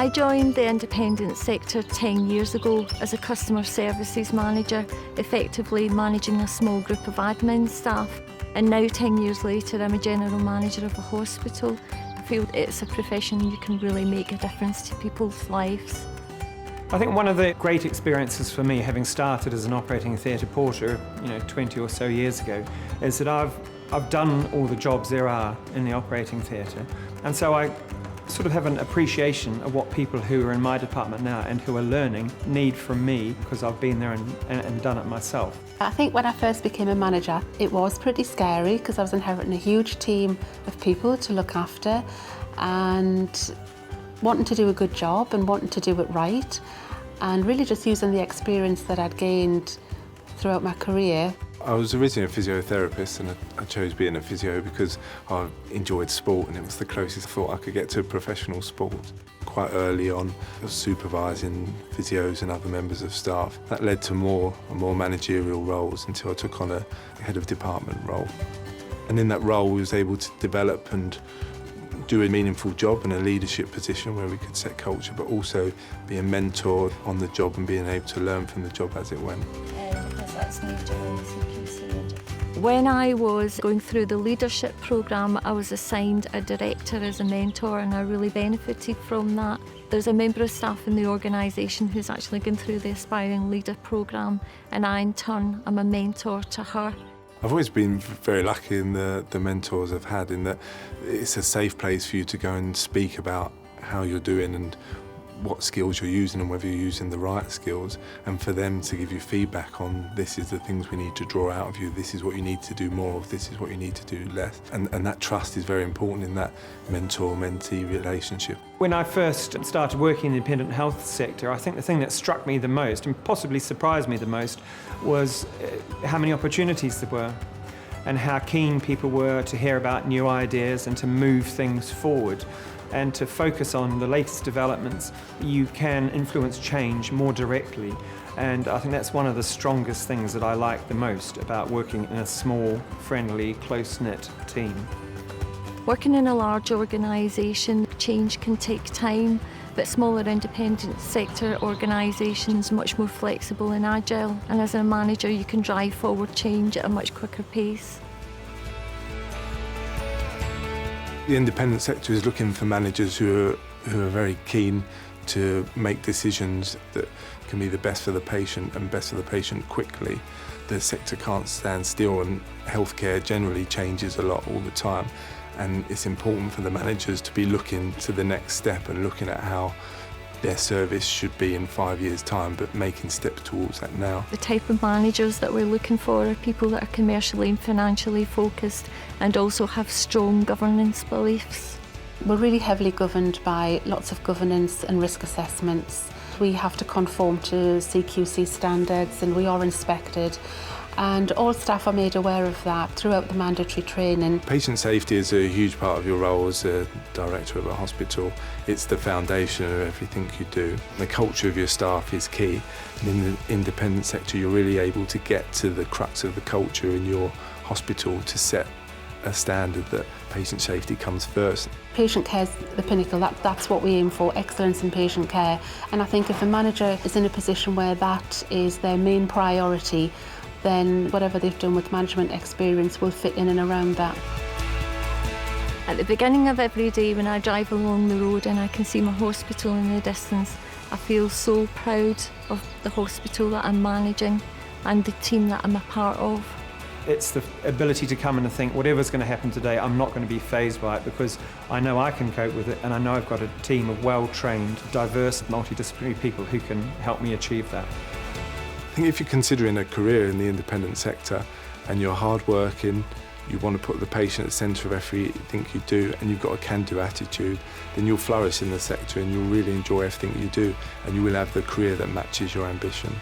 I joined the independent sector 10 years ago as a customer services manager, effectively managing a small group of admin staff. And now 10 years later, I'm a general manager of a hospital. I feel it's a profession you can really make a difference to people's lives. I think one of the great experiences for me, having started as an operating theatre porter, 20 or so years ago, is that I've done all the jobs there are in the operating theatre. And so I sort of have an appreciation of what people who are in my department now and who are learning need from me, because I've been there and done it myself. I think when I first became a manager, it was pretty scary because I was inheriting a huge team of people to look after and wanting to do a good job and wanting to do it right, and really just using the experience that I'd gained throughout my career. I was originally a physiotherapist, and I chose being a physio because I enjoyed sport and it was the closest I thought I could get to professional sport. Quite early on, I was supervising physios and other members of staff. That led to more managerial roles until I took on a head of department role. And in that role, we was able to develop and do a meaningful job in a leadership position where we could set culture, but also be a mentor on the job and being able to learn from the job as it went. When I was going through the leadership programme, I was assigned a director as a mentor, and I really benefited from that. There's a member of staff in the organisation who's actually gone through the Aspiring Leader programme, and I in turn am a mentor to her. I've always been very lucky in the mentors I've had, in that it's a safe place for you to go and speak about how you're doing and what skills you're using and whether you're using the right skills, and for them to give you feedback on this is the things we need to draw out of you, this is what you need to do more of, this is what you need to do less. And that trust is very important in that mentor-mentee relationship. When I first started working in the independent health sector, I think the thing that struck me the most and possibly surprised me the most was how many opportunities there were and how keen people were to hear about new ideas and to move things forward and to focus on the latest developments. You can influence change more directly, and I think that's one of the strongest things that I like the most about working in a small, friendly, close-knit team. Working in a large organisation, change can take time, but smaller independent sector organisations are much more flexible and agile, and as a manager you can drive forward change at a much quicker pace. The independent sector is looking for managers who are very keen to make decisions that can be the best for the patient and best for the patient quickly. The sector can't stand still, and healthcare generally changes a lot all the time, and it's important for the managers to be looking to the next step and looking at how their service should be in 5 years' time, but making steps towards that now. The type of managers that we're looking for are people that are commercially and financially focused and also have strong governance beliefs. We're really heavily governed by lots of governance and risk assessments. We have to conform to CQC standards and we are inspected, and all staff are made aware of that throughout the mandatory training. Patient safety is a huge part of your role as a director of a hospital. It's the foundation of everything you do. The culture of your staff is key, and in the independent sector you're really able to get to the crux of the culture in your hospital to set a standard that patient safety comes first. Patient care is the pinnacle, that's what we aim for, excellence in patient care. And I think if a manager is in a position where that is their main priority, then whatever they've done with management experience will fit in and around that. At the beginning of every day when I drive along the road and I can see my hospital in the distance, I feel so proud of the hospital that I'm managing and the team that I'm a part of. It's the ability to come in and think, whatever's going to happen today, I'm not going to be fazed by it because I know I can cope with it, and I know I've got a team of well-trained, diverse, multidisciplinary people who can help me achieve that. I think if you're considering a career in the independent sector and you're hard-working, you want to put the patient at the centre of everything you do, and you've got a can-do attitude, then you'll flourish in the sector and you'll really enjoy everything you do, and you will have the career that matches your ambition.